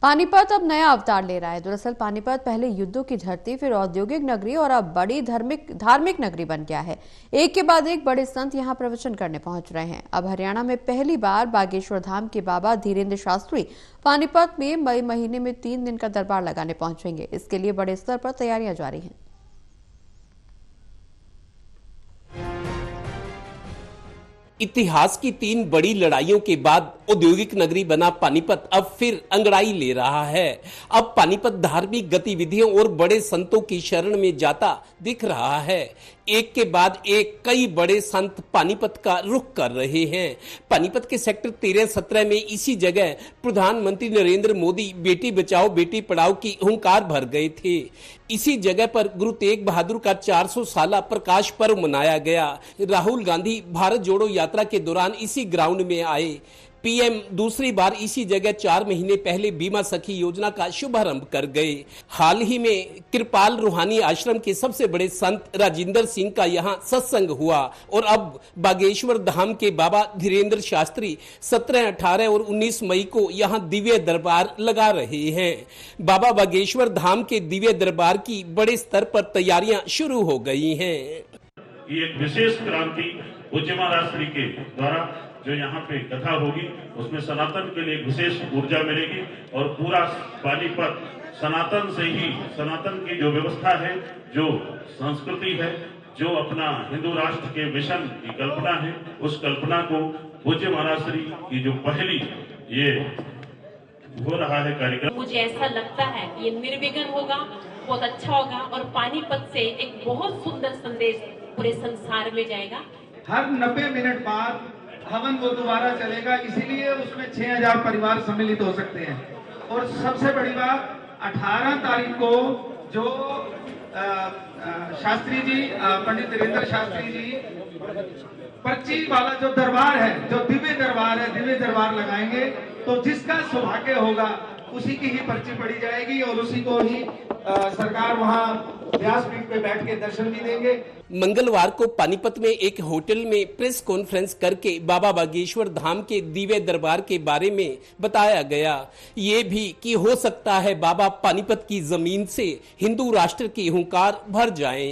पानीपत अब नया अवतार ले रहा है। दरअसल पानीपत पहले युद्धों की धरती, फिर औद्योगिक नगरी और अब बड़ी धार्मिक नगरी बन गया है। एक के बाद एक बड़े संत यहां प्रवचन करने पहुंच रहे हैं। अब हरियाणा में पहली बार बागेश्वर धाम के बाबा धीरेन्द्र शास्त्री पानीपत में मई महीने में 3 दिन का दरबार लगाने पहुंचेंगे। इसके लिए बड़े स्तर पर तैयारियां जारी हैं। इतिहास की 3 बड़ी लड़ाइयों के बाद औद्योगिक नगरी बना पानीपत अब फिर अंगड़ाई ले रहा है। अब पानीपत धार्मिक गतिविधियों और बड़े संतों की शरण में जाता दिख रहा है। एक के बाद एक कई बड़े संत पानीपत का रुख कर रहे हैं। पानीपत के सेक्टर 13-17 में इसी जगह प्रधानमंत्री नरेंद्र मोदी बेटी बचाओ बेटी पढ़ाओ की हुंकार भर गए थे। इसी जगह पर गुरु तेग बहादुर का 400 साला प्रकाश पर्व मनाया गया। राहुल गांधी भारत जोड़ो यात्रा के दौरान इसी ग्राउंड में आए। पीएम दूसरी बार इसी जगह 4 महीने पहले बीमा सखी योजना का शुभारंभ कर गए। हाल ही में कृपाल रूहानी आश्रम के सबसे बड़े संत राजिंदर सिंह का यहां सत्संग हुआ और अब बागेश्वर धाम के बाबा धीरेन्द्र शास्त्री 17, 18 और 19 मई को यहां दिव्य दरबार लगा रहे हैं। बाबा बागेश्वर धाम के दिव्य दरबार की बड़े स्तर पर तैयारियां शुरू हो गई हैं। ये एक विशेष क्रांति पूज्य महाराज श्री के द्वारा जो यहाँ पे कथा होगी उसमें सनातन के लिए विशेष ऊर्जा मिलेगी और पूरा पानीपत सनातन से ही, सनातन की जो व्यवस्था है, जो संस्कृति है, जो अपना हिंदू राष्ट्र के मिशन की कल्पना है, उस कल्पना को पूज्य महाराज श्री की जो पहली ये हो रहा है कार्यक्रम, मुझे ऐसा लगता है कि ये निर्विघ्न होगा, बहुत अच्छा होगा और पानीपत से एक बहुत सुंदर संदेश पूरे संसार में जाएगा। हर 90 मिनट बाद हवन वो दोबारा चलेगा, इसीलिए उसमें 6000 परिवार सम्मिलित हो सकते हैं। और सबसे बड़ी बात 18 तारीख को जो शास्त्री जी, पंडित धीरेन्द्र शास्त्री जी पर्ची वाला जो दरबार है, जो दिव्य दरबार है, दिव्य दरबार लगाएंगे तो जिसका सौभाग्य होगा उसी की ही पर्ची पड़ी जाएगी और उसी को ही सरकार वहां व्यासपीठ पे बैठ के दर्शन भी देंगे। मंगलवार को पानीपत में एक होटल में प्रेस कॉन्फ्रेंस करके बाबा बागेश्वर धाम के दिव्य दरबार के बारे में बताया गया। ये भी कि हो सकता है बाबा पानीपत की जमीन से हिंदू राष्ट्र की हुंकार भर जाए।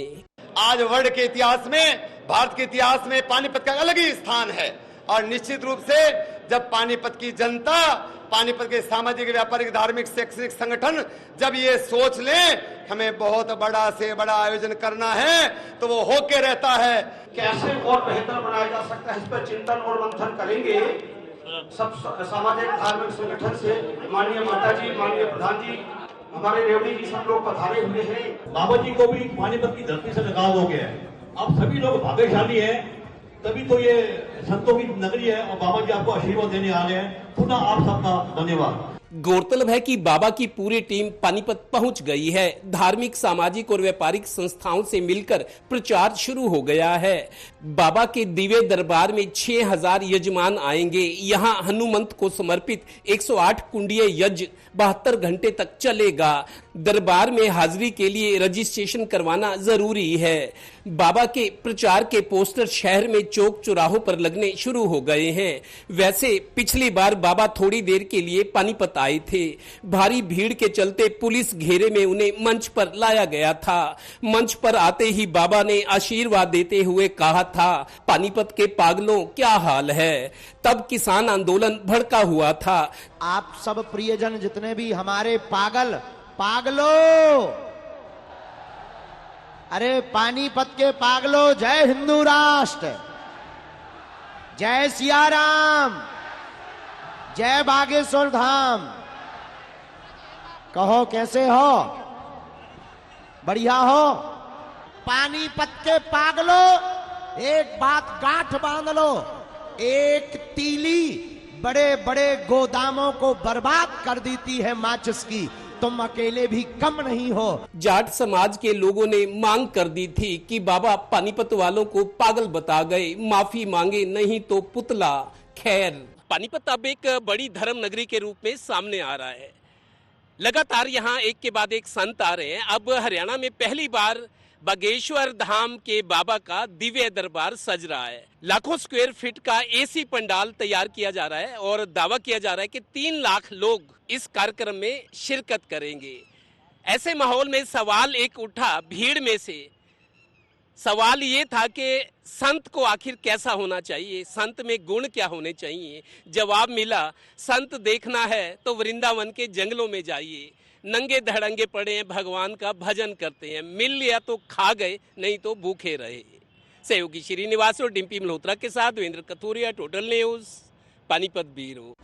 आज वर्ल्ड के इतिहास में, भारत के इतिहास में पानीपत का अलग ही स्थान है और निश्चित रूप से जब पानीपत की जनता, पानीपत के सामाजिक, व्यापारिक, धार्मिक, शैक्षणिक संगठन जब ये सोच लें हमें बहुत बड़ा से बड़ा आयोजन करना है तो वो होके रहता है। कैसे और बेहतर बनाया जा सकता है, इस पर चिंतन और मंथन करेंगे सब सामाजिक धार्मिक संगठन से। माननीय माता जी, माननीय प्रधान जी, हमारे रेवड़ी जी, सब लोग पधारे हुए हैं। बाबा जी को भी पानीपत की धरती से लगाव हो गया है। आप सभी लोग भाग्यशाली हैं, तभी तो ये संतों की नगरी है और बाबा जी आपको आशीर्वाद देने आ रहे हैं। पुनः आप सबका धन्यवाद। गौरतलब है कि बाबा की पूरी टीम पानीपत पहुंच गई है। धार्मिक, सामाजिक और व्यापारिक संस्थाओं से मिलकर प्रचार शुरू हो गया है। बाबा के दिव्य दरबार में 6000 यजमान आएंगे। यहां हनुमंत को समर्पित 108 कुंडीय यज्ञ 72 घंटे तक चलेगा। दरबार में हाजिरी के लिए रजिस्ट्रेशन करवाना जरूरी है। बाबा के प्रचार के पोस्टर शहर में चौक चौराहों पर लगने शुरू हो गए हैं। वैसे पिछली बार बाबा थोड़ी देर के लिए पानीपत आए थे। भारी भीड़ के चलते पुलिस घेरे में उन्हें मंच पर लाया गया था। मंच पर आते ही बाबा ने आशीर्वाद देते हुए कहा था, पानीपत के पागलों क्या हाल है। तब किसान आंदोलन भड़का हुआ था। आप सब प्रियजन जितने भी हमारे पागलों, अरे पानीपत के पागलों, जय हिंदू राष्ट्र, जय सिया राम, जय बागेश्वर धाम। कहो कैसे हो, बढ़िया हो। पानीपत के पागलों, एक बात गांठ बांध लो, एक तीली बड़े बड़े गोदामों को बर्बाद कर देती है माचिस की, तुम अकेले भी कम नहीं हो। जाट समाज के लोगों ने मांग कर दी थी कि बाबा पानीपत वालों को पागल बता गए, माफी मांगे नहीं तो पुतला। खैर, पानीपत अब एक बड़ी धर्म नगरी के रूप में सामने आ रहा है। लगातार यहाँ एक के बाद एक संत आ रहे हैं। अब हरियाणा में पहली बार बागेश्वर धाम के बाबा का दिव्य दरबार सज रहा है। लाखों स्क्वायर फीट का एसी पंडाल तैयार किया जा रहा है और दावा किया जा रहा है कि 3 लाख लोग इस कार्यक्रम में शिरकत करेंगे। ऐसे माहौल में सवाल एक उठा भीड़ में से, सवाल ये था कि संत को आखिर कैसा होना चाहिए, संत में गुण क्या होने चाहिए। जवाब मिला, संत देखना है तो वृंदावन के जंगलों में जाइए, नंगे धड़ंगे पड़े हैं, भगवान का भजन करते हैं, मिल लिया तो खा गए, नहीं तो भूखे रहे। सहयोगी श्रीनिवास और डिम्पी मल्होत्रा के साथ Devendra Kathuria, total news, Panipat bureau.